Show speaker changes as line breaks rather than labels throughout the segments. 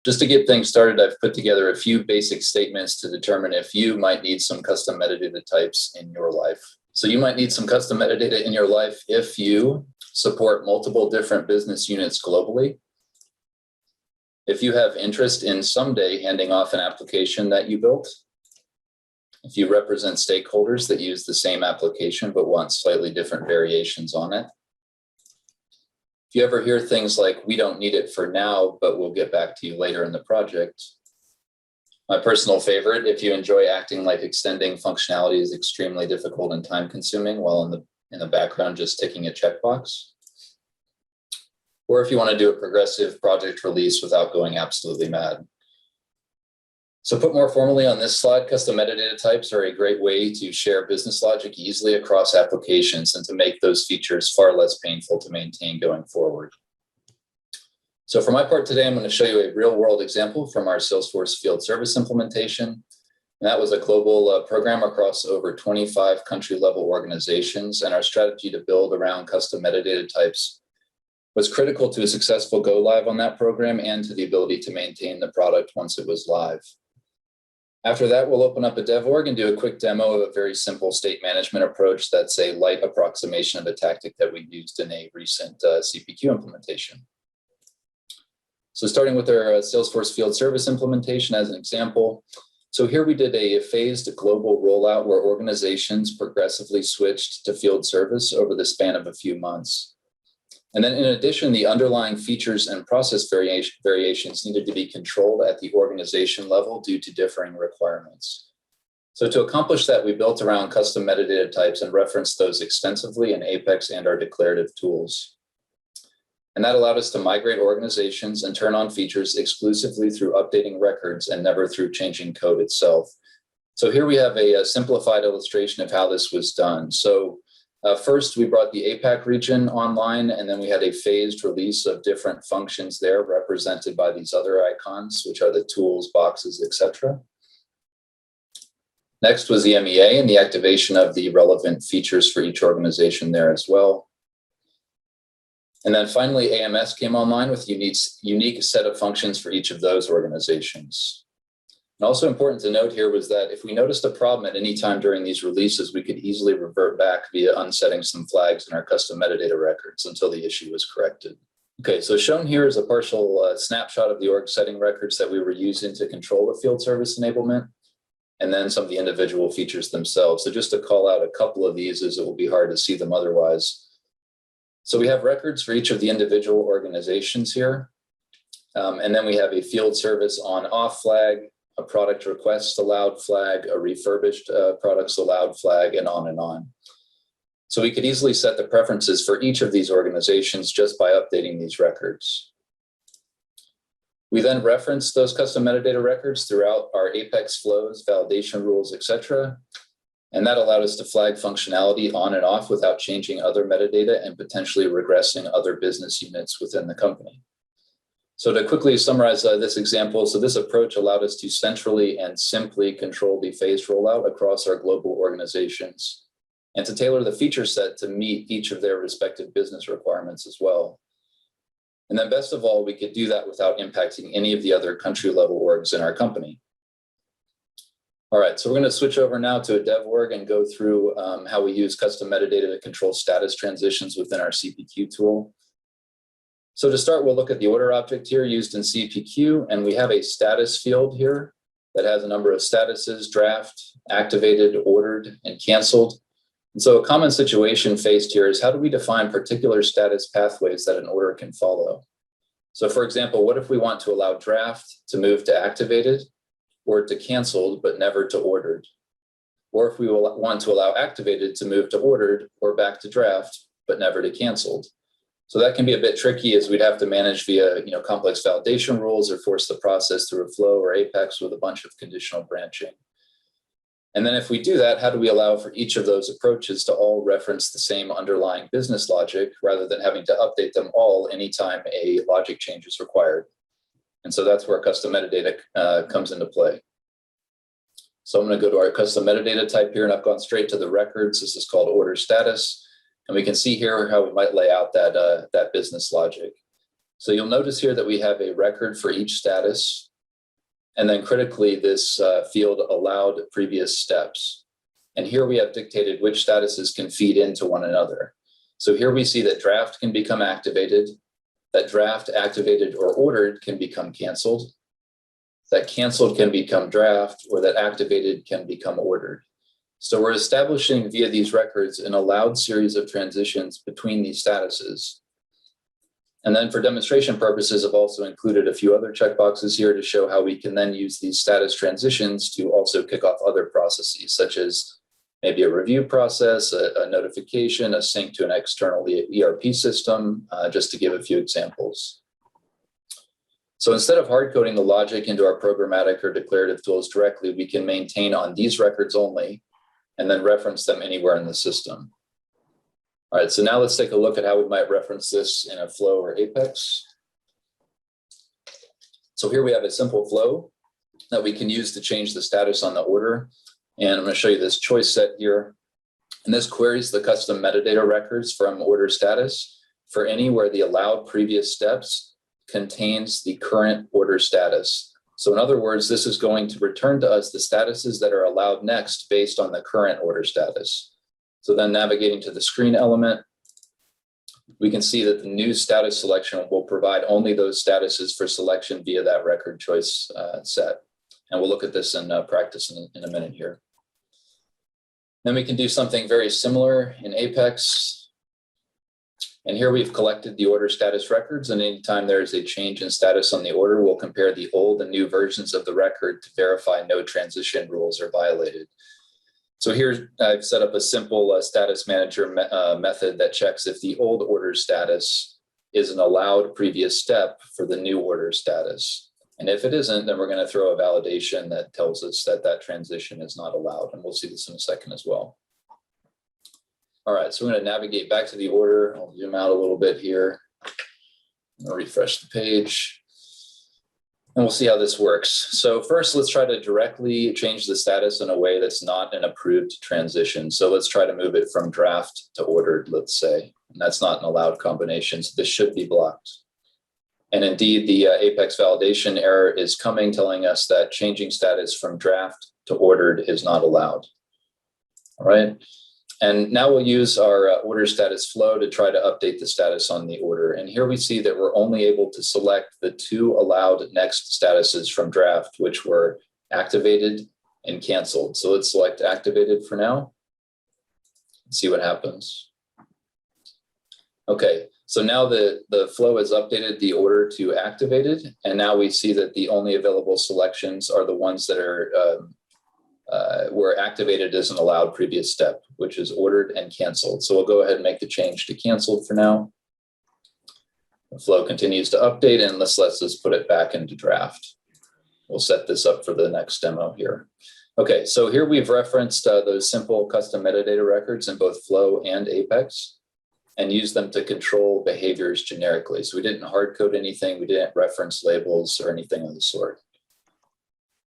Just to get things started, I've put together a few basic statements to determine if you might need some custom metadata types in your life. So you might need some custom metadata in your life if you support multiple different business units globally, if you have interest in someday handing off an application that you built, if you represent stakeholders that use the same application but want slightly different variations on it, if you ever hear things like, we don't need it for now, but we'll get back to you later in the project. My personal favorite, if you enjoy acting like extending functionality is extremely difficult and time consuming while in the background just ticking a checkbox. Or if you want to do a progressive project release without going absolutely mad. So put more formally on this slide, custom metadata types are a great way to share business logic easily across applications and to make those features far less painful to maintain going forward. So for my part today, I'm going to show you a real world example from our Salesforce field service implementation. And that was a global program across over 25 country level organizations, and our strategy to build around custom metadata types was critical to a successful go live on that program and to the ability to maintain the product once it was live. After that, we'll open up a dev org and do a quick demo of a very simple state management approach that's a light approximation of a tactic that we used in a recent CPQ implementation. So starting with our Salesforce field service implementation as an example. So here we did a phased global rollout where organizations progressively switched to field service over the span of a few months. And then in addition, the underlying features and process variations needed to be controlled at the organization level due to differing requirements. So to accomplish that, we built around custom metadata types and referenced those extensively in Apex and our declarative tools. And that allowed us to migrate organizations and turn on features exclusively through updating records and never through changing code itself. So here we have a simplified illustration of how this was done. So first, we brought the APAC region online, and then we had a phased release of different functions there represented by these other icons, which are the tools, boxes, etc. Next was the MEA and the activation of the relevant features for each organization there as well. And then finally, AMS came online with a unique set of functions for each of those organizations. And also important to note here was that if we noticed a problem at any time during these releases, we could easily revert back via unsetting some flags in our custom metadata records until the issue was corrected. Okay, so shown here is a partial snapshot of the org setting records that we were using to control the field service enablement, and then some of the individual features themselves. So just to call out a couple of these, as it will be hard to see them otherwise. So we have records for each of the individual organizations here. And then we have a field service on/off flag, a product requests allowed flag, a refurbished products allowed flag, and on and on. So we could easily set the preferences for each of these organizations just by updating these records. We then referenced those custom metadata records throughout our Apex flows, validation rules, etc. And that allowed us to flag functionality on and off without changing other metadata and potentially regressing other business units within the company. So to quickly summarize this example, so this approach allowed us to centrally and simply control the phased rollout across our global organizations and to tailor the feature set to meet each of their respective business requirements as well. And then best of all, we could do that without impacting any of the other country level orgs in our company. All right, so we're going to switch over now to a dev org and go through how we use custom metadata to control status transitions within our CPQ tool. So to start, we'll look at the order object here used in CPQ, and we have a status field here that has a number of statuses: draft, activated, ordered, and canceled. And so a common situation faced here is how do we define particular status pathways that an order can follow? So for example, what if we want to allow draft to move to activated or to canceled, but never to ordered? Or if we want to allow activated to move to ordered or back to draft, but never to canceled? So that can be a bit tricky, as we'd have to manage via complex validation rules or force the process through a flow or Apex with a bunch of conditional branching. And then if we do that, how do we allow for each of those approaches to all reference the same underlying business logic rather than having to update them all anytime a logic change is required? And so that's where custom metadata comes into play. So I'm going to go to our custom metadata type here, and I've gone straight to the records. This is called order status. And we can see here how we might lay out that business logic. So you'll notice here that we have a record for each status. And then critically, this field allowed previous steps. And here we have dictated which statuses can feed into one another. So here we see that draft can become activated, that draft, activated, or ordered can become canceled, that canceled can become draft, or that activated can become ordered. So we're establishing via these records an allowed series of transitions between these statuses. And then for demonstration purposes, I've also included a few other checkboxes here to show how we can then use these status transitions to also kick off other processes, such as maybe a review process, a notification, a sync to an external ERP system, just to give a few examples. So instead of hard coding the logic into our programmatic or declarative tools directly, we can maintain on these records only and then reference them anywhere in the system. All right, so now let's take a look at how we might reference this in a flow or Apex. So here we have a simple flow that we can use to change the status on the order. And I'm going to show you this choice set here. And this queries the custom metadata records from order status for any where the allowed previous steps contains the current order status. So in other words, this is going to return to us the statuses that are allowed next based on the current order status. So then navigating to the screen element, we can see that the new status selection will provide only those statuses for selection via that record choice set. And we'll look at this in practice in a minute here. Then we can do something very similar in Apex. And here we've collected the order status records, and anytime there's a change in status on the order, we'll compare the old and new versions of the record to verify no transition rules are violated. So here I've set up a simple status manager method that checks if the old order status is an allowed previous step for the new order status. And if it isn't, then we're going to throw a validation that tells us that that transition is not allowed. And we'll see this in a second as well. All right, so we're going to navigate back to the order. I'll zoom out a little bit here. I'll refresh the page. And we'll see how this works. So first, let's try to directly change the status in a way that's not an approved transition. So let's try to move it from draft to ordered, let's say. And that's not an allowed combination, so this should be blocked. And indeed, the Apex validation error is coming, telling us that changing status from draft to ordered is not allowed. All right. And now we'll use our order status flow to try to update the status on the order. And here we see that we're only able to select the two allowed next statuses from draft, which were activated and canceled. So let's select activated for now and see what happens. Okay, so now the flow has updated the order to activated. And now we see that the only available selections are the ones that are were activated as an allowed previous step, which is ordered and canceled. So we'll go ahead and make the change to canceled for now. The flow continues to update, and let's just put it back into draft. We'll set this up for the next demo here. Okay, so here we've referenced those simple custom metadata records in both Flow and Apex and used them to control behaviors generically. So we didn't hard code anything, we didn't reference labels or anything of the sort.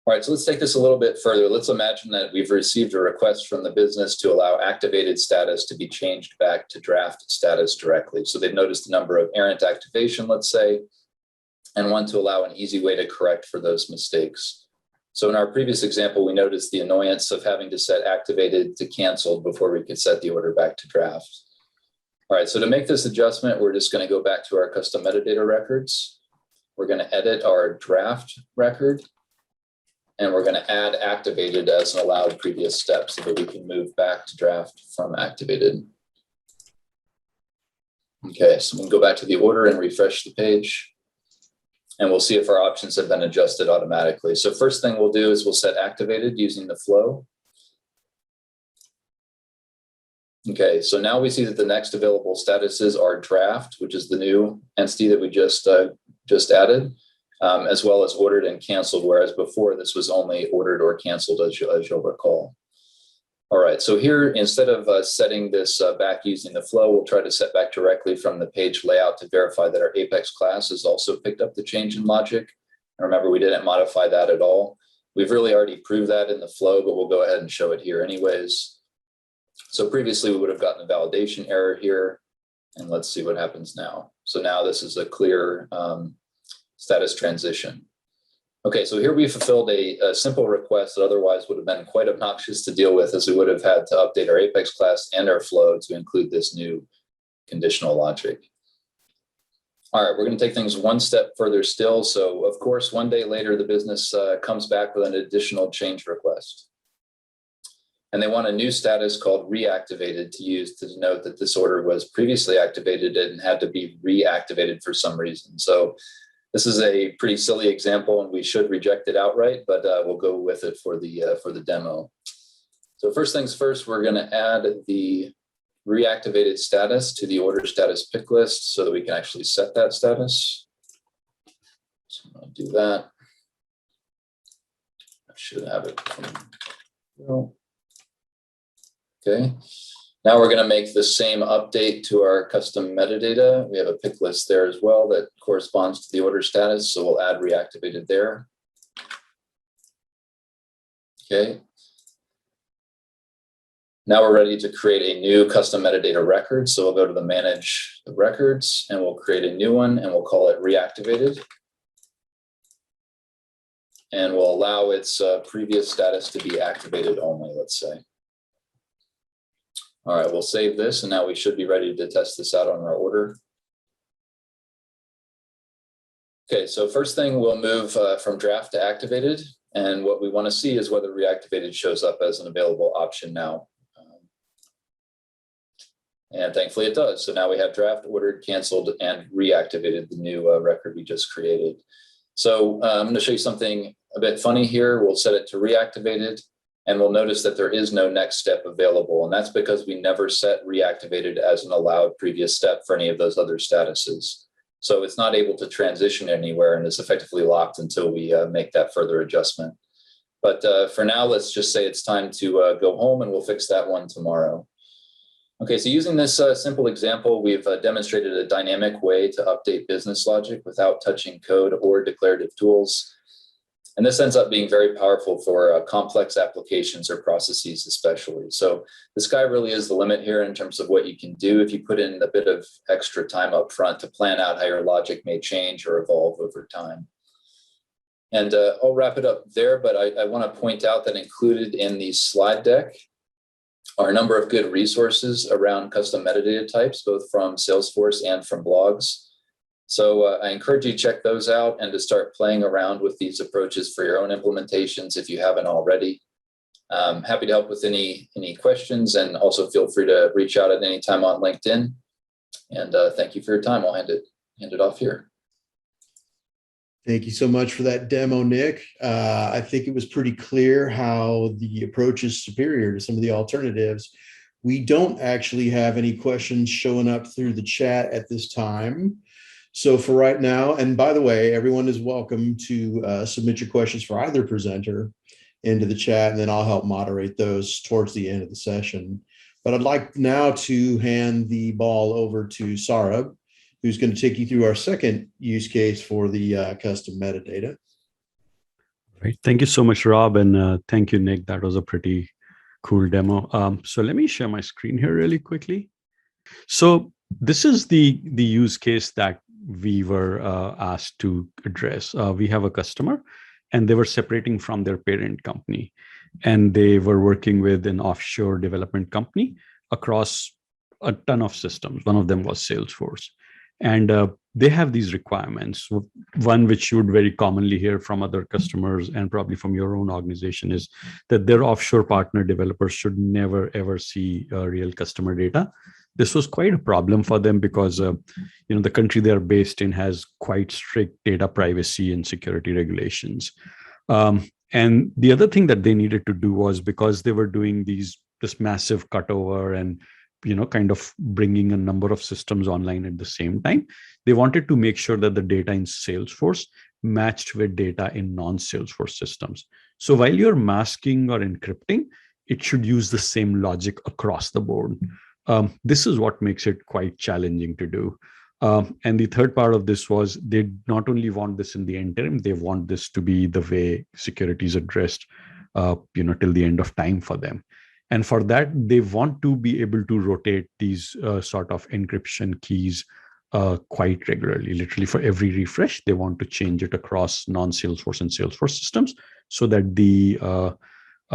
All right, so let's take this a little bit further. Let's imagine that we've received a request from the business to allow activated status to be changed back to draft status directly. So they've noticed the number of errant activation, let's say, and want to allow an easy way to correct for those mistakes. So in our previous example, we noticed the annoyance of having to set activated to canceled before we could set the order back to draft. All right, so to make this adjustment, we're just going to go back to our custom metadata records. We're going to edit our draft record. And we're going to add activated as an allowed previous step so that we can move back to draft from activated. Okay, so we can go back to the order and refresh the page. And we'll see if our options have been adjusted automatically. So first thing we'll do is we'll set activated using the flow. Okay, so now we see that the next available statuses are draft, which is the new entity that we just added. As well as ordered and canceled, whereas before this was only ordered or canceled, as you'll recall. All right, so here, instead of setting this back using the flow, we'll try to set back directly from the page layout to verify that our Apex class has also picked up the change in logic. And remember, we didn't modify that at all. We've really already proved that in the flow, but we'll go ahead and show it here anyways. So previously, we would have gotten a validation error here. And let's see what happens now. So now this is a clear status transition. Okay, so here we fulfilled a simple request that otherwise would have been quite obnoxious to deal with, as we would have had to update our Apex class and our flow to include this new conditional logic. All right, we're going to take things one step further still. So, of course, one day later, the business comes back with an additional change request. And they want a new status called reactivated to use to denote that this order was previously activated and had to be reactivated for some reason. So this is a pretty silly example, and we should reject it outright, but we'll go with it for the demo. So first things first, we're going to add the reactivated status to the order status pick list so that we can actually set that status. So I'm going to do that. I should have it from okay. Now we're going to make the same update to our custom metadata. We have a pick list there as well that corresponds to the order status, so we'll add reactivated there. Okay. Now we're ready to create a new custom metadata record. So we'll go to the manage the records and we'll create a new one and we'll call it reactivated. And we'll allow its previous status to be activated only, let's say. All right, we'll save this, and now we should be ready to test this out on our order. Okay, so first thing, we'll move from draft to activated, and what we want to see is whether reactivated shows up as an available option now. And thankfully it does. So now we have draft, ordered, canceled, and reactivated the new record we just created. So I'm going to show you something a bit funny here. We'll set it to reactivated. And we'll notice that there is no next step available. And that's because we never set reactivated as an allowed previous step for any of those other statuses. So it's not able to transition anywhere and is effectively locked until we make that further adjustment. But for now, let's just say it's time to go home, and we'll fix that one tomorrow. Okay, so using this simple example, we've demonstrated a dynamic way to update business logic without touching code or declarative tools. And this ends up being very powerful for complex applications or processes especially. So the sky really is the limit here in terms of what you can do if you put in a bit of extra time up front to plan out how your logic may change or evolve over time. And I'll wrap it up there, but I want to point out that included in the slide deck are a number of good resources around custom metadata types, both from Salesforce and from blogs. So I encourage you to check those out and to start playing around with these approaches for your own implementations if you haven't already. Happy to help with any questions, and also feel free to reach out at any time on LinkedIn. And thank you for your time. I'll hand it off here.
Thank you so much for that demo, Nick. I think it was pretty clear how the approach is superior to some of the alternatives. We don't actually have any questions showing up through the chat at this time. So for right now, and by the way, everyone is welcome to submit your questions for either presenter into the chat, and then I'll help moderate those towards the end of the session. But I'd like now to hand the ball over to Saurabh, who's going to take you through our second use case for the custom metadata.
Right. Thank you so much, Rob, and thank you, Nick. That was a pretty cool demo. So let me share my screen here really quickly. So this is the use case that we were asked to address. We have a customer, and they were separating from their parent company, and they were working with an offshore development company across a ton of systems. One of them was Salesforce. And they have these requirements. One which you would very commonly hear from other customers and probably from your own organization is that their offshore partner developers should never, ever see real customer data. This was quite a problem for them because the country they're based in has quite strict data privacy and security regulations. And the other thing that they needed to do was, because they were doing this massive cutover and kind of bringing a number of systems online at the same time, they wanted to make sure that the data in Salesforce matched with data in non-Salesforce systems. So while you're masking or encrypting, it should use the same logic across the board. This is what makes it quite challenging to do. And the third part of this was they not only want this in the interim, they want this to be the way security is addressed, till the end of time for them. And for that, they want to be able to rotate these sort of encryption keys quite regularly. Literally for every refresh, they want to change it across non-Salesforce and Salesforce systems so that the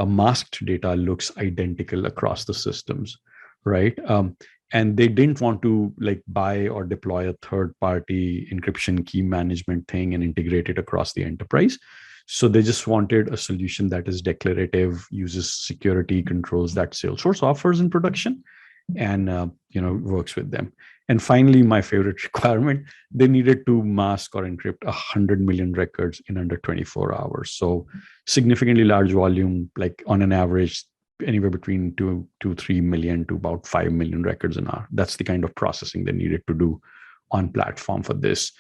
masked data looks identical across the systems, right? And they didn't want to like buy or deploy a third-party encryption key management thing and integrate it across the enterprise. So they just wanted a solution that is declarative, uses security controls that Salesforce offers in production, and works with them. And finally, my favorite requirement, they needed to mask or encrypt 100 million records in under 24 hours. So significantly large volume, like on an average, anywhere between 3 million to about 5 million records an hour. That's the kind of processing they needed to do on platform for this.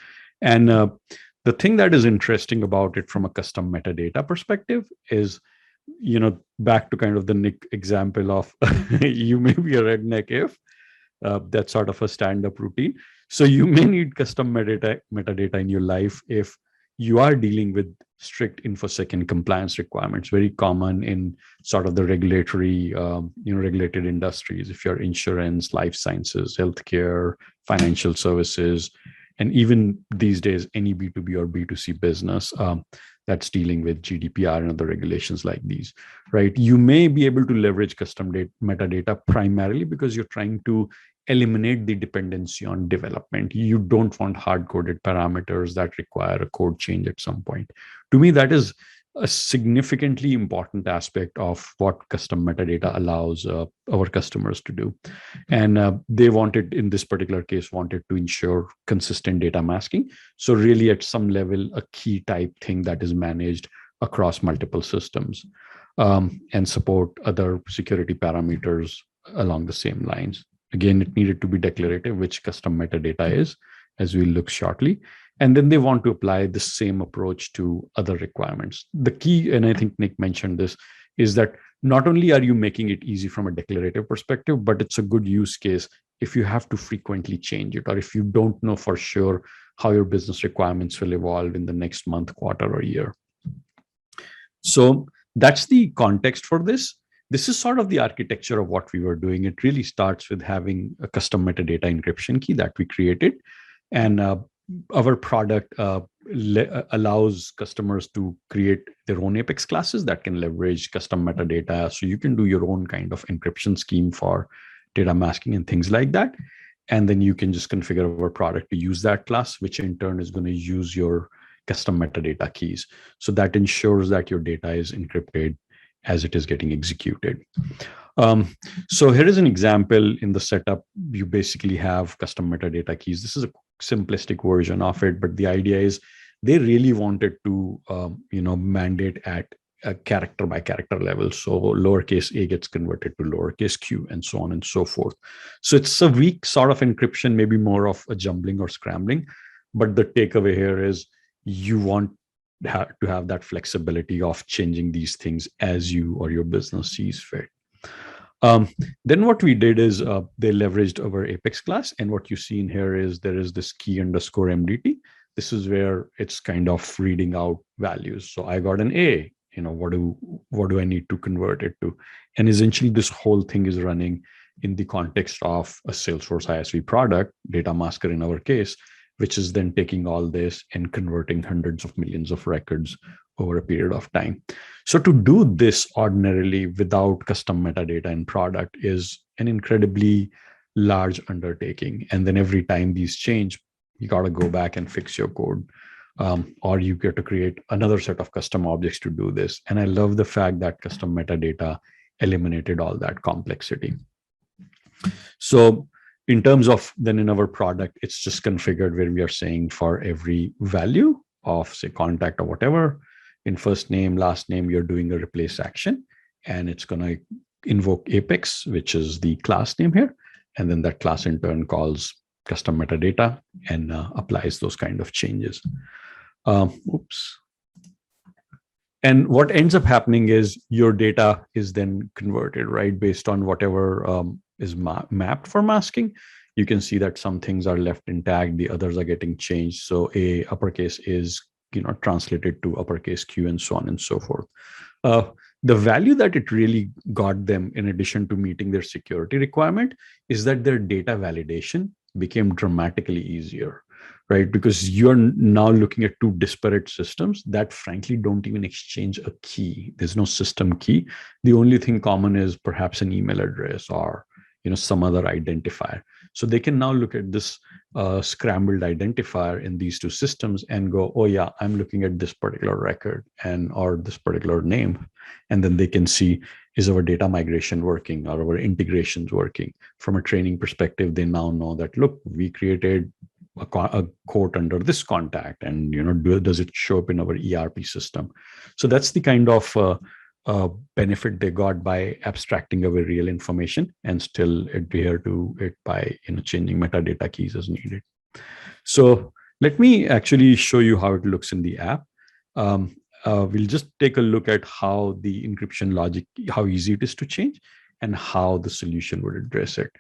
And the thing that is interesting about it from a custom metadata perspective is, back to kind of the Nick example of you may be a redneck if that's sort of a stand-up routine. So you may need custom metadata in your life if you are dealing with strict InfoSec and compliance requirements, very common in sort of the regulatory, regulated industries. If you're insurance, life sciences, healthcare, financial services, and even these days, any B2B or B2C business that's dealing with GDPR and other regulations like these, right? You may be able to leverage custom metadata primarily because you're trying to eliminate the dependency on development. You don't want hard-coded parameters that require a code change at some point. To me, that is a significantly important aspect of what custom metadata allows our customers to do. And they wanted, in this particular case, wanted to ensure consistent data masking. So really at some level, a key type thing that is managed across multiple systems and support other security parameters along the same lines. Again, it needed to be declarative, which custom metadata is, as we'll look shortly. And then they want to apply the same approach to other requirements. The key, and I think Nick mentioned this, is that not only are you making it easy from a declarative perspective, but it's a good use case if you have to frequently change it, or if you don't know for sure how your business requirements will evolve in the next month, quarter, or year. So that's the context for this. This is sort of the architecture of what we were doing. It really starts with having a custom metadata encryption key that we created. And our product allows customers to create their own Apex classes that can leverage custom metadata. So you can do your own kind of encryption scheme for data masking and things like that. And then you can just configure our product to use that class, which in turn is going to use your custom metadata keys. So that ensures that your data is encrypted as it is getting executed. So here is an example in the setup. You basically have custom metadata keys. This is a simplistic version of it, but the idea is they really wanted to, mandate at a character by character level. So lowercase a gets converted to lowercase q and so on and so forth. So it's a weak sort of encryption, maybe more of a jumbling or scrambling. But the takeaway here is you want to have that flexibility of changing these things as you or your business sees fit. Then what we did is they leveraged our Apex class. And what you see in here is there is this key underscore MDT. This is where it's kind of reading out values. So I got an A, what do I need to convert it to? And essentially this whole thing is running in the context of a Salesforce ISV product, data masker in our case, which is then taking all this and converting hundreds of millions of records over a period of time. So to do this ordinarily without custom metadata in product is an incredibly large undertaking. And then every time these change, you got to go back and fix your code. Or you get to create another set of custom objects to do this. And I love the fact that custom metadata eliminated all that complexity. So in terms of then in our product, it's just configured where we are saying for every value of say contact or whatever, in first name, last name, you're doing a replace action, and it's going to invoke Apex, which is the class name here. And then that class in turn calls custom metadata and applies those kind of changes. Oops. And what ends up happening is your data is then converted, right? Based on whatever is mapped for masking. You can see that some things are left intact, the others are getting changed. So a uppercase is translated to uppercase Q and so on and so forth. The value that it really got them, in addition to meeting their security requirement, is that their data validation became dramatically easier, right? Because you're now looking at two disparate systems that frankly don't even exchange a key. There's no system key. The only thing common is perhaps an email address or some other identifier. So they can now look at this scrambled identifier in these two systems and go, oh yeah, I'm looking at this particular record or this particular name. And then they can see, is our data migration working, or our integrations working? From a training perspective, they now know that, look, we created a quote under this contact, and does it show up in our ERP system? So that's the kind of benefit they got by abstracting away real information and still adhere to it by changing metadata keys as needed. So let me actually show you how it looks in the app. We'll just take a look at how the encryption logic, how easy it is to change, and how the solution would address it.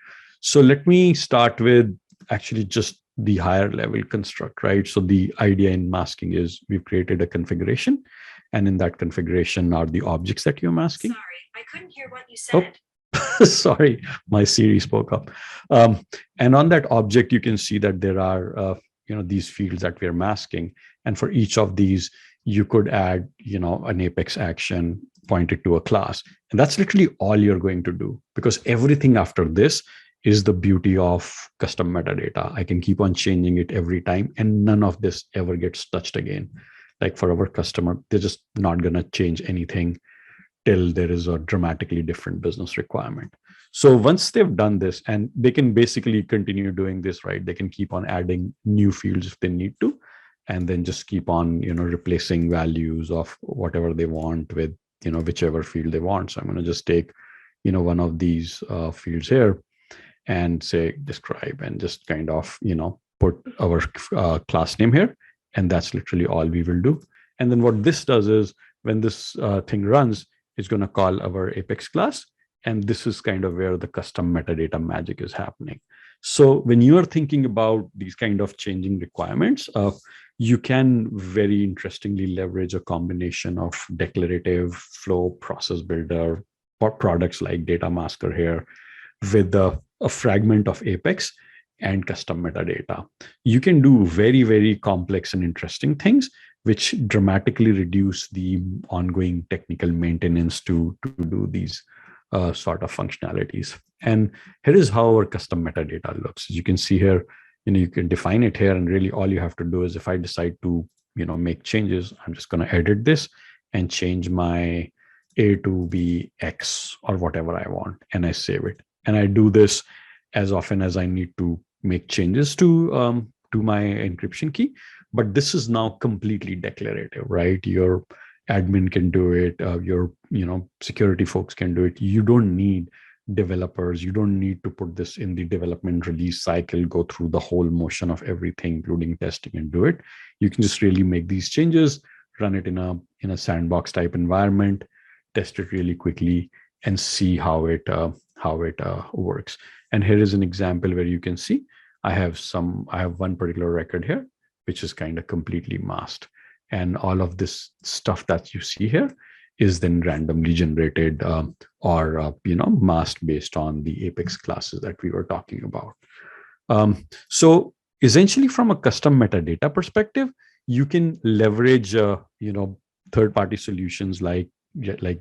So let me start with actually just the higher level construct, right? So the idea in masking is we've created a configuration, and in that configuration are the objects that you're masking.
Sorry, I couldn't hear what you said.
Oh, sorry, my Siri spoke up. And on that object, you can see that there are these fields that we're masking, and for each of these, you could add an Apex action pointed to a class, and that's literally all you're going to do, because everything after this is the beauty of custom metadata. I can keep on changing it every time, and none of this ever gets touched again. Like for our customer, they're just not going to change anything till there is a dramatically different business requirement. So once they've done this, and they can basically continue doing this, right? They can keep on adding new fields if they need to, and then just keep on, replacing values of whatever they want with, whichever field they want. So I'm going to just take, one of these fields here and say describe, and just kind of, put our class name here. And that's literally all we will do. And then what this does is when this thing runs, it's going to call our Apex class. And this is kind of where the custom metadata magic is happening. So when you are thinking about these kind of changing requirements, you can very interestingly leverage a combination of declarative, flow, process builder, or products like data masker here with a fragment of Apex and custom metadata. You can do very, very complex and interesting things, which dramatically reduce the ongoing technical maintenance to do these sort of functionalities. And here is how our custom metadata looks. As you can see here, you can define it here, and really all you have to do is, if I decide to, make changes, I'm just going to edit this and change my A to be X or whatever I want, and I save it. And I do this as often as I need to make changes to my encryption key. But this is now completely declarative, right? Your admin can do it. Your security folks can do it. You don't need developers. You don't need to put this in the development release cycle, go through the whole motion of everything, including testing, and do it. You can just really make these changes, run it in a sandbox type environment, test it really quickly, and see how it works. And here is an example where you can see I have one particular record here, which is kind of completely masked. And all of this stuff that you see here is then randomly generated or masked based on the Apex classes that we were talking about. So essentially, from a custom metadata perspective, you can leverage third-party solutions like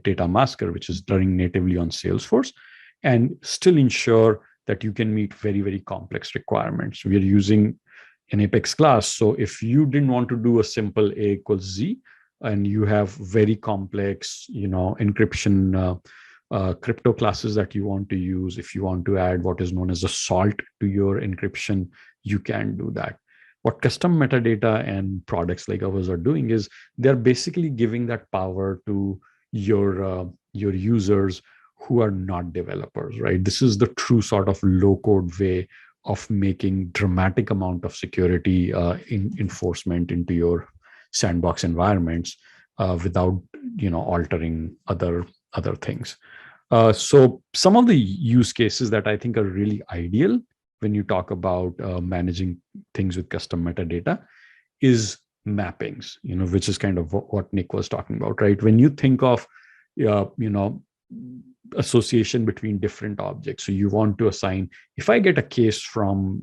Data Masker, which is running natively on Salesforce, and still ensure that you can meet very, very complex requirements. We are using an Apex class. So if you didn't want to do a simple A equals Z, and you have very complex, encryption crypto classes that you want to use, if you want to add what is known as a salt to your encryption, you can do that. What custom metadata and products like ours are doing is they're basically giving that power to your users who are not developers, right? This is the true sort of low-code way of making dramatic amount of security enforcement into your sandbox environments without altering other things. So some of the use cases that I think are really ideal when you talk about managing things with custom metadata is mappings, which is kind of what Nick was talking about, right? When you think of association between different objects. So you want to assign, if I get a case from,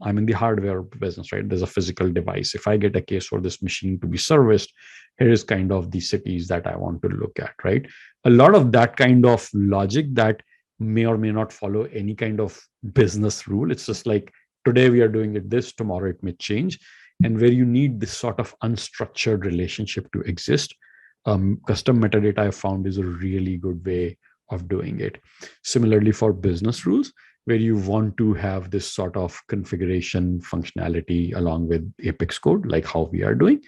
I'm in the hardware business, right? There's a physical device. If I get a case for this machine to be serviced, here is kind of the cities that I want to look at, right? A lot of that kind of logic that may or may not follow any kind of business rule. It's just like, today we are doing it this, tomorrow it may change. And where you need this sort of unstructured relationship to exist, custom metadata I found is a really good way of doing it. Similarly for business rules, where you want to have this sort of configuration functionality along with Apex code, like how we are doing.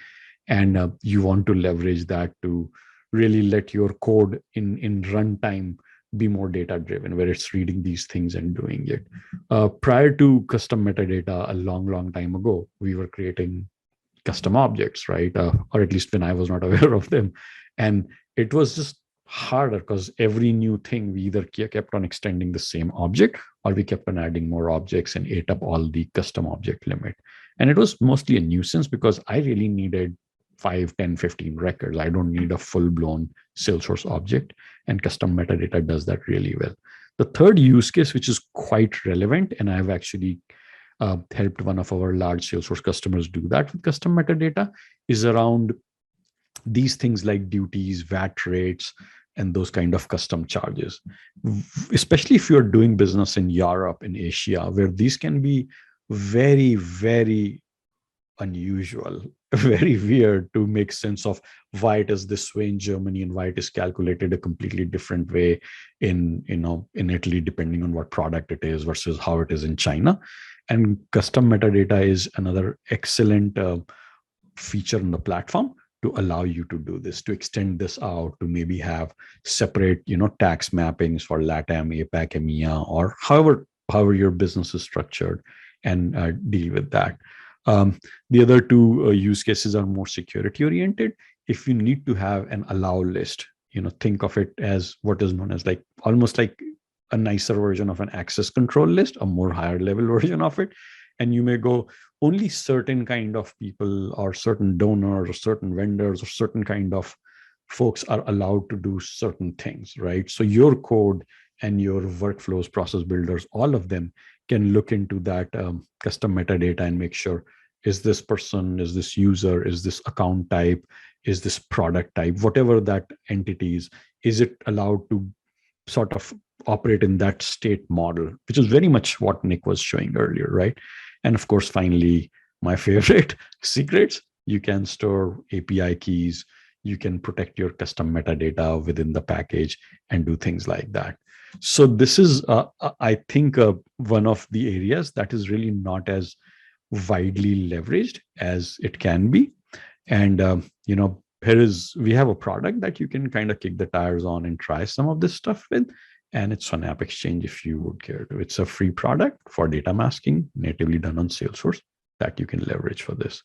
And you want to leverage that to really let your code in runtime be more data driven, where it's reading these things and doing it. Prior to custom metadata, a long time ago, we were creating custom objects, right? Or at least when I was not aware of them. And it was just harder because every new thing, we either kept on extending the same object or we kept on adding more objects and ate up all the custom object limit. And it was mostly a nuisance because I really needed 5, 10, 15 records. I don't need a full-blown Salesforce object, and custom metadata does that really well. The third use case, which is quite relevant, and I've actually helped one of our large Salesforce customers do that with custom metadata, is around these things like duties, VAT rates, and those kind of custom charges. Especially if you're doing business in Europe, in Asia, where these can be very, very unusual, very weird to make sense of why it is this way in Germany and why it is calculated a completely different way in Italy, depending on what product it is versus how it is in China. And custom metadata is another excellent feature in the platform to allow you to do this, to extend this out, to maybe have separate, tax mappings for LATAM, APAC, EMEA, or however your business is structured, and deal with that. The other two use cases are more security oriented. If you need to have an allow list, think of it as what is known as almost like a nicer version of an access control list, a more higher level version of it. And you may go, only certain kind of people or certain donors or certain vendors or certain kind of folks are allowed to do certain things, right? So your code and your workflows, process builders, all of them can look into that custom metadata and make sure, is this person, is this user, is this account type, is this product type, whatever that entity is it allowed to sort of operate in that state model, which is very much what Nick was showing earlier, right? And of course, finally, my favorite, secrets. You can store API keys, you can protect your custom metadata within the package and do things like that. So this is, I think, one of the areas that is really not as widely leveraged as it can be. And, we have a product that you can kind of kick the tires on and try some of this stuff with. And it's on App Exchange if you would care to. It's a free product for data masking, natively done on Salesforce, that you can leverage for this.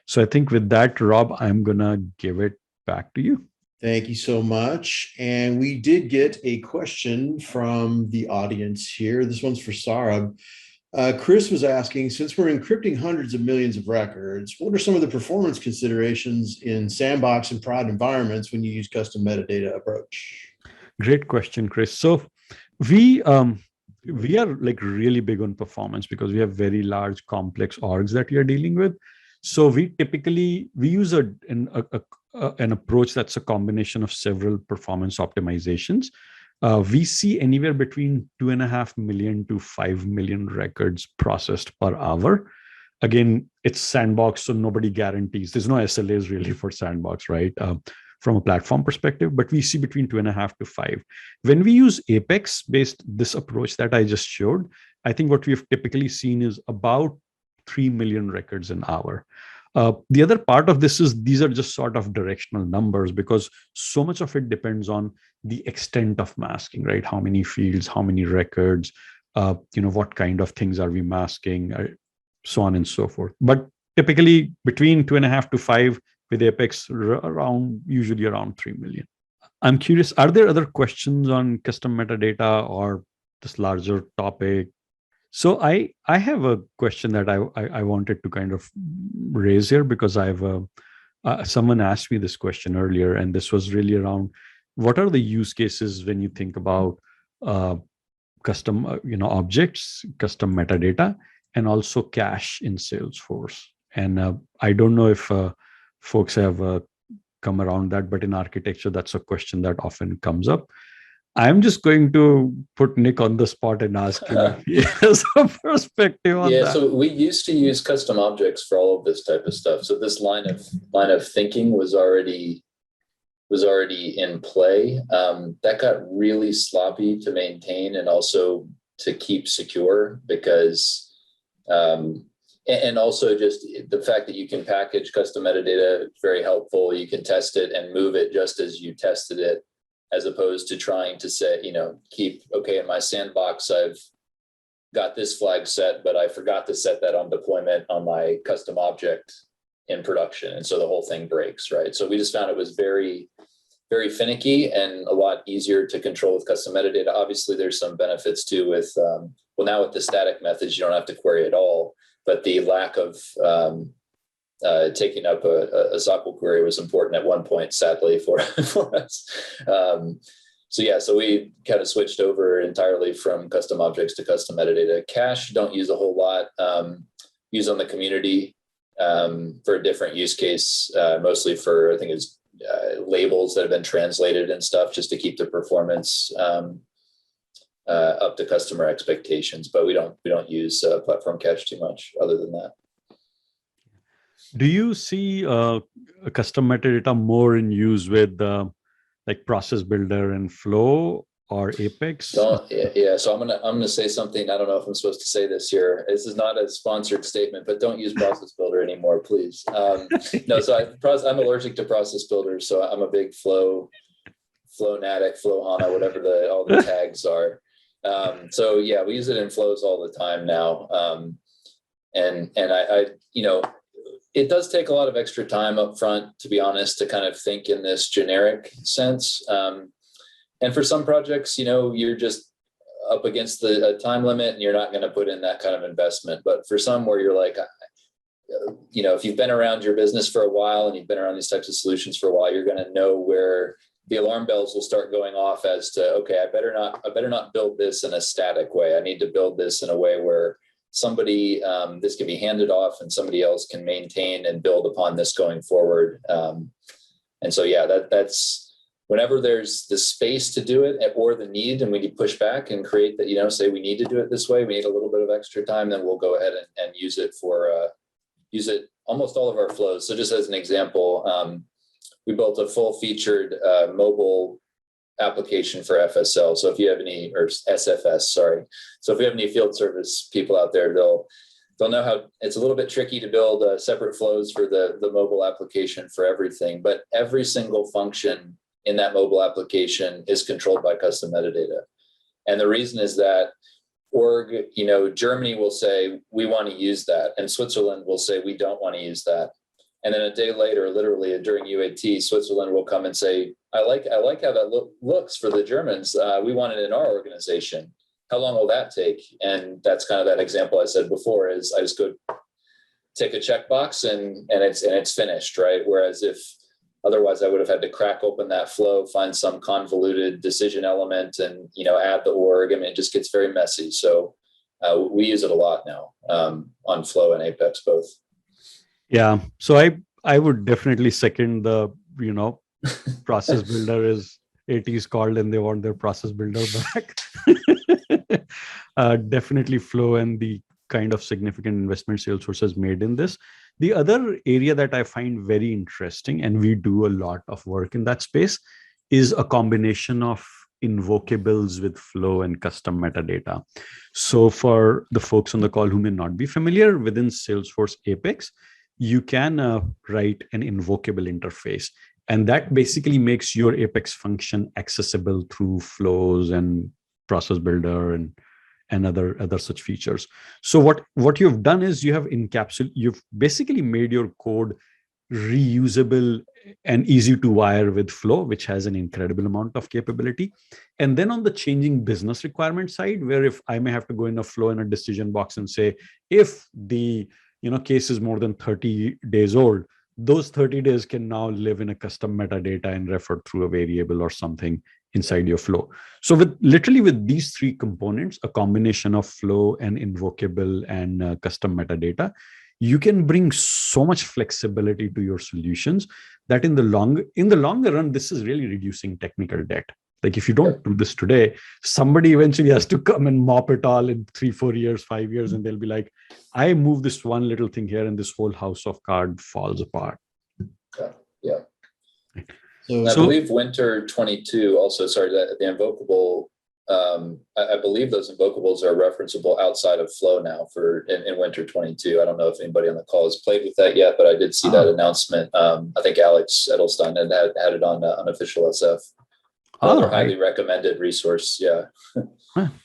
So I think with that, Rob, I'm going to give it back to you.
Thank you so much. And we did get a question from the audience here. This one's for Saurabh. Chris was asking, since we're encrypting hundreds of millions of records, what are some of the performance considerations in sandbox and prod environments when you use custom metadata approach?
Great question, Chris. So we are really big on performance because we have very large, complex orgs that we are dealing with. So we use an approach that's a combination of several performance optimizations. We see anywhere between 2.5 million to 5 million records processed per hour. Again, it's sandbox, so nobody guarantees. There's no SLAs really for sandbox, right? From a platform perspective, but we see between 2.5 to 5. When we use Apex-based, this approach that I just showed, I think what we've typically seen is about 3 million records an hour. The other part of this is these are just sort of directional numbers because so much of it depends on the extent of masking, right? How many fields, how many records, what kind of things are we masking, so on and so forth. But typically between 2.5 to 5 with Apex, usually around 3 million. I'm curious, are there other questions on custom metadata or this larger topic? So I have a question that I wanted to kind of raise here because someone asked me this question earlier, and this was really around what are the use cases when you think about custom objects, custom metadata, and also cache in Salesforce. And I don't know if folks have come around that, but in architecture, that's a question that often comes up. I'm just going to put Nick on the spot and ask him if he has a perspective on that.
So we used to use custom objects for all of this type of stuff. So this line of thinking was already in play. That got really sloppy to maintain and also to keep secure because, and also just the fact that you can package custom metadata, very helpful. You can test it and move it just as you tested it, as opposed to trying to say, in my sandbox, I've got this flag set, but I forgot to set that on deployment on my custom object in production. And so the whole thing breaks, right? So we just found it was very, very finicky and a lot easier to control with custom metadata. Obviously, there's some benefits too with, now with the static methods, you don't have to query at all, but the lack of taking up a SQL query was important at one point, sadly, for us. So we kind of switched over entirely from custom objects to custom metadata. Cache, don't use a whole lot. Use on the community for a different use case, mostly for, I think it's labels that have been translated and stuff, just to keep the performance up to customer expectations. But we don't use platform cache too much other than that.
Do you see a custom metadata more in use with like process builder and flow or Apex?
So I'm gonna say something. I don't know if I'm supposed to say this here. This is not a sponsored statement, but don't use process builder anymore, please. No, so I'm allergic to process builders, so I'm a big flow Natick, flow HANA, whatever all the tags are. We use it in flows all the time now, and I it does take a lot of extra time up front, to be honest, to kind of think in this generic sense. And for some projects, you're just up against the time limit and you're not going to put in that kind of investment. But for some where you're like, if you've been around your business for a while and you've been around these types of solutions for a while, you're going to know where the alarm bells will start going off as to, okay, I better not build this in a static way. I need to build this in a way where somebody, this can be handed off and somebody else can maintain and build upon this going forward. That's whenever there's the space to do it or the need, and we need push back and create that, say we need to do it this way, we need a little bit of extra time, then we'll go ahead and use it almost all of our flows. So just as an example, we built a full featured mobile application for FSL. So if you have any, or SFS, sorry. So if you have any field service people out there, they'll know how it's a little bit tricky to build separate flows for the mobile application for everything, but every single function in that mobile application is controlled by custom metadata. And the reason is that Germany will say, we want to use that. And Switzerland will say, we don't want to use that. And then a day later, literally during UAT, Switzerland will come and say, I like how that looks for the Germans. We want it in our organization. How long will that take? And that's kind of that example I said before, is I just go take a checkbox and it's finished, right? Whereas if otherwise I would have had to crack open that flow, find some convoluted decision element and, add the org. I mean, it just gets very messy. So we use it a lot now on Flow and Apex both.
Yeah. So I would definitely second the, process builder is AT is called and they want their process builder back. Definitely Flow and the kind of significant investment Salesforce has made in this. The other area that I find very interesting, and we do a lot of work in that space, is a combination of invocables with Flow and custom metadata. So for the folks on the call who may not be familiar, within Salesforce Apex, you can write an invocable interface. And that basically makes your Apex function accessible through flows and process builder and other such features. So what you've done is you've basically made your code reusable and easy to wire with Flow, which has an incredible amount of capability. And then on the changing business requirement side, where if I may have to go in a Flow in a decision box and say, if the case is more than 30 days old, those 30 days can now live in a custom metadata and referred through a variable or something inside your flow. So with these three components, a combination of flow and invocable and custom metadata, you can bring so much flexibility to your solutions that in the longer run, this is really reducing technical debt. Like if you don't do this today, somebody eventually has to come and mop it all in 3-4 years, 5 years, and they'll be like, I move this one little thing here and this whole house of cards falls apart.
Yeah.
So,
I believe Winter 22 also, sorry, the invocable, I believe those invocables are referenceable outside of Flow now in Winter 22. I don't know if anybody on the call has played with that yet, but I did see that announcement. I think Alex Edelstein had it on Unofficial SF. Another highly recommended resource. Yeah.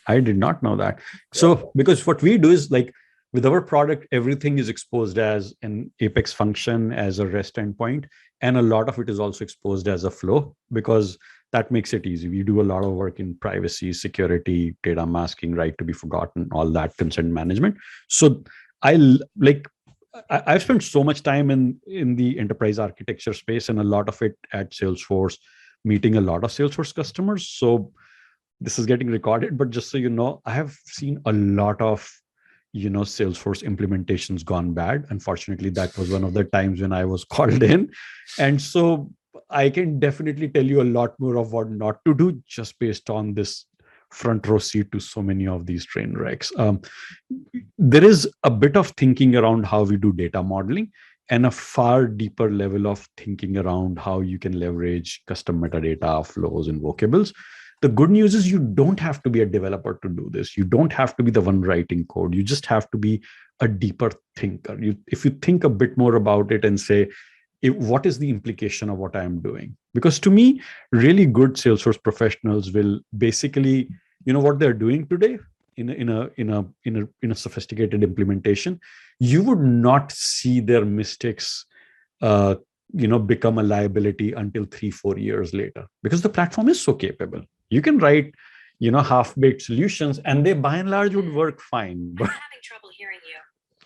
I did not know that. So because what we do is like with our product, everything is exposed as an Apex function, as a REST endpoint, and a lot of it is also exposed as a flow because that makes it easy. We do a lot of work in privacy, security, data masking, right to be forgotten, all that consent management. So I've spent so much time in the enterprise architecture space and a lot of it at Salesforce, meeting a lot of Salesforce customers. So this is getting recorded, but just so you know, I have seen a lot of, Salesforce implementations gone bad. Unfortunately, that was one of the times when I was called in. And so I can definitely tell you a lot more of what not to do just based on this front row seat to so many of these train wrecks. There is a bit of thinking around how we do data modeling and a far deeper level of thinking around how you can leverage custom metadata, flows, invocables. The good news is you don't have to be a developer to do this. You don't have to be the one writing code. You just have to be a deeper thinker. If you think a bit more about it and say, what is the implication of what I'm doing? Because to me, really good Salesforce professionals will basically, what they're doing today in a sophisticated implementation, you would not see their mistakes become a liability until 3-4 years later, because the platform is so capable. You can write, half-baked solutions, and they by and large would work fine. But
I'm having trouble hearing you.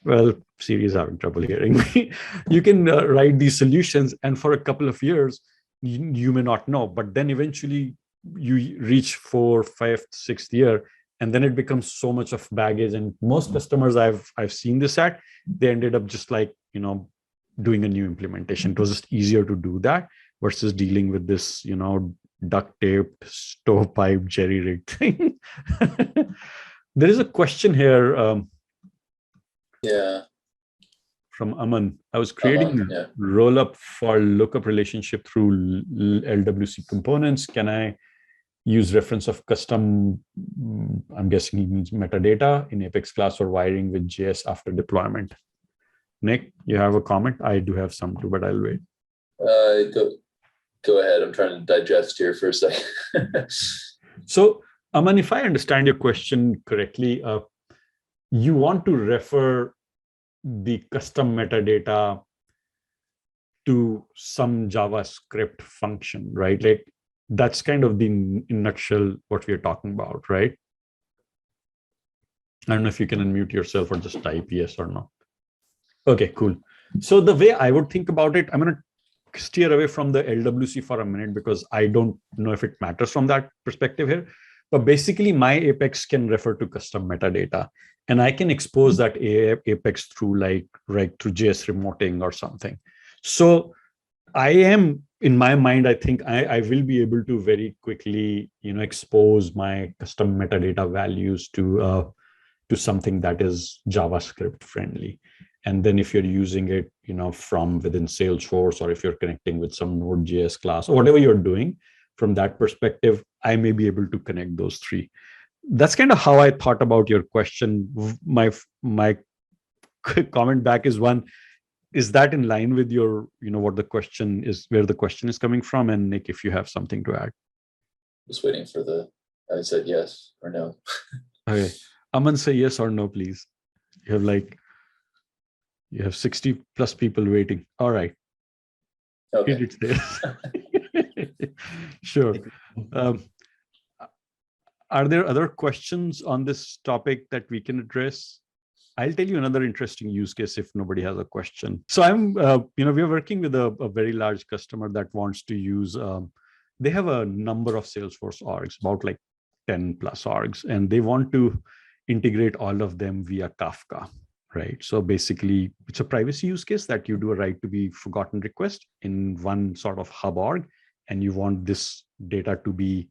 well, Siri is having trouble hearing me. You can write these solutions, and for a couple of years, you may not know, but then eventually you reach 4th, 5th, 6th year, and then it becomes so much of baggage. And most customers I've seen this at, they ended up just like, doing a new implementation. It was just easier to do that versus dealing with this, duct taped, stovepipe, jerry rigged thing. There is a question here. From Aman. I was creating roll-up for lookup relationship through LWC components. Can I use reference of custom, I'm guessing he means metadata in Apex class or wiring with JS after deployment? Nick, you have a comment? I do have some too, but I'll wait.
Go ahead. I'm trying to digest here for a second.
So, Aman, if I understand your question correctly, you want to refer the custom metadata to some JavaScript function, right? Like that's kind of in nutshell what we are talking about, right? I don't know if you can unmute yourself or just type yes or no. Okay, cool. So the way I would think about it, I'm going to steer away from the LWC for a minute because I don't know if it matters from that perspective here. But basically, my Apex can refer to custom metadata, and I can expose that Apex through through JS remoting or something. So I am, in my mind, I think I will be able to very quickly, expose my custom metadata values to something that is JavaScript friendly. And then if you're using it, from within Salesforce, or if you're connecting with some Node.js class or whatever you're doing, from that perspective, I may be able to connect those three. That's kind of how I thought about your question. My comment back is one, is that in line with your, what the question is, where the question is coming from? And Nick, if you have something to add.
Just waiting for I said yes or no.
Okay. Aman, say yes or no, please. You have 60 plus people waiting. All right.
Okay.
It's there. Sure. Are there other questions on this topic that we can address? I'll tell you another interesting use case if nobody has a question. So I'm, we're working with a very large customer that wants to use they have a number of Salesforce orgs, about like 10 plus orgs, and they want to integrate all of them via Kafka, right? So basically, it's a privacy use case that you do a right to be forgotten request in one sort of hub org, and you want this data to be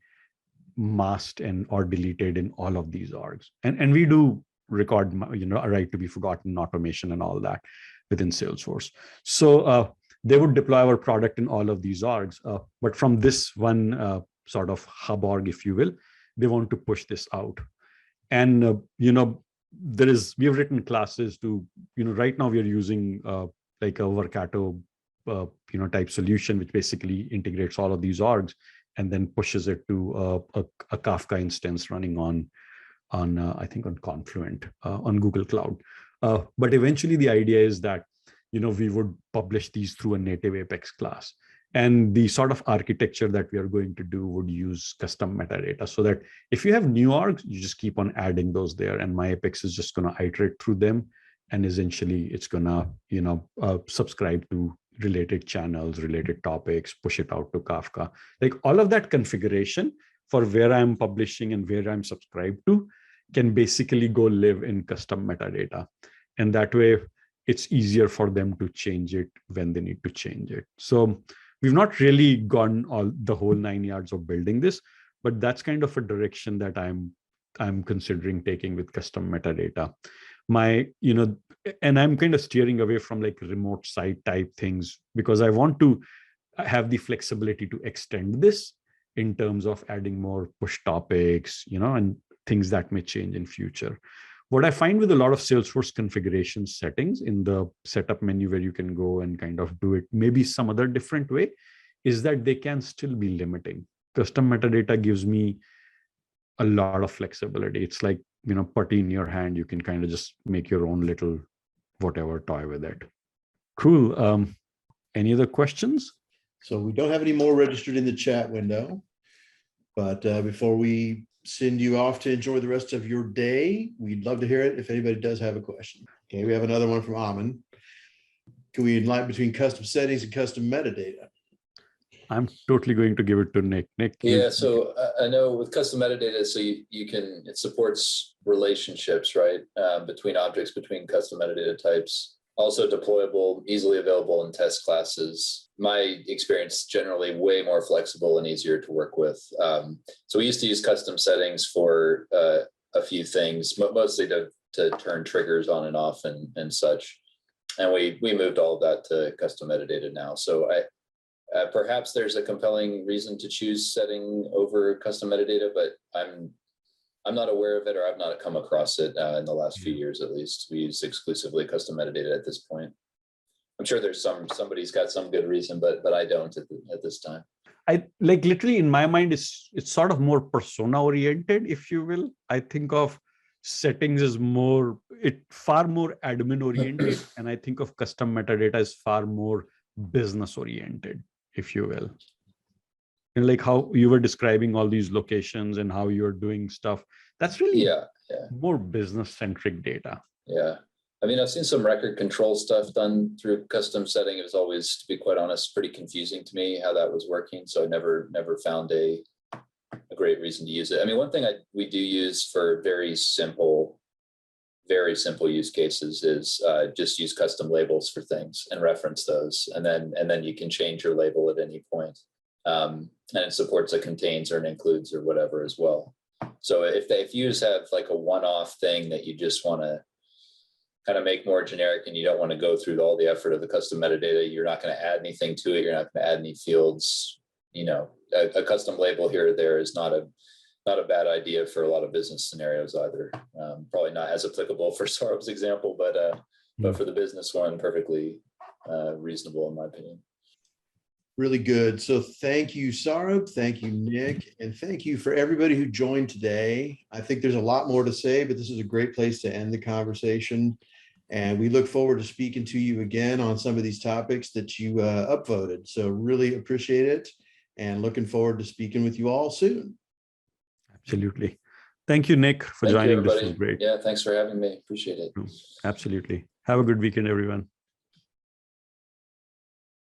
masked and or deleted in all of these orgs. And we do record, a right to be forgotten automation and all that within Salesforce. So they would deploy our product in all of these orgs, but from this one sort of hub org, if you will, they want to push this out. And we have written classes to, right now we are using like a Workato type solution, which basically integrates all of these orgs and then pushes it to a Kafka instance running on I think on Confluent on Google Cloud. But eventually the idea is that we would publish these through a native Apex class. And the sort of architecture that we are going to do would use custom metadata, so that if you have new orgs, you just keep on adding those there, and my Apex is just going to iterate through them, and essentially it's going to subscribe to related channels, related topics, push it out to Kafka. Like all of that configuration for where I'm publishing and where I'm subscribed to can basically go live in custom metadata, and that way it's easier for them to change it when they need to change it. So we've not really gone the whole 9 yards of building this, but that's kind of a direction that I'm considering taking with custom metadata. And I'm kind of steering away from like remote site type things, because I want to have the flexibility to extend this in terms of adding more push topics, and things that may change in future. What I find with a lot of Salesforce configuration settings in the setup menu, where you can go and kind of do it maybe some other different way, is that they can still be limiting. Custom metadata gives me a lot of flexibility. It's like, putty in your hand, you can kind of just make your own little whatever toy with it. Cool. Any other questions?
So we don't have any more registered in the chat window, but before we send you off to enjoy the rest of your day, we'd love to hear it if anybody does have a question. Okay, we have another one from Amin. Can we enlighten between custom settings and custom metadata?
I'm totally going to give it to Nick. Nick.
Yeah, so I know with custom metadata, so it supports relationships, right, between objects, between custom metadata types. Also deployable, easily available in test classes. My experience generally way more flexible and easier to work with. So we used to use custom settings for a few things, mostly to turn triggers on and off and such. And we moved all of that to custom metadata now. So perhaps there's a compelling reason to choose setting over custom metadata, but I'm not aware of it, or I've not come across it in the last few years, at least. We use exclusively custom metadata at this point. I'm sure there's somebody's got some good reason, but I don't at this time.
I like literally in my mind, it's sort of more persona oriented, if you will. I think of settings as far more admin oriented, and I think of custom metadata as far more business oriented, if you will. And like how you were describing all these locations and how you're doing stuff, that's really more business centric data.
Yeah. I mean, I've seen some record control stuff done through custom setting. It was always, to be quite honest, pretty confusing to me how that was working. So I never found a great reason to use it. I mean, one thing we do use for very simple use cases is just use custom labels for things and reference those. And then you can change your label at any point. And it supports a contains or an includes or whatever as well. So if you just have like a one-off thing that you just want to kind of make more generic and you don't want to go through all the effort of the custom metadata, you're not going to add anything to it. You're not going to add any fields. A custom label here or there is not a bad idea for a lot of business scenarios either. Probably not as applicable for Saurabh's example, but for the business one, perfectly reasonable in my opinion.
Really good. So thank you, Saurabh. Thank you, Nick. And thank you for everybody who joined today. I think there's a lot more to say, but this is a great place to end the conversation. And we look forward to speaking to you again on some of these topics that you upvoted. So really appreciate it and looking forward to speaking with you all soon.
Absolutely. Thank you, Nick, for joining. This was great.
Yeah, thanks for having me. Appreciate it.
Absolutely. Have a good weekend, everyone.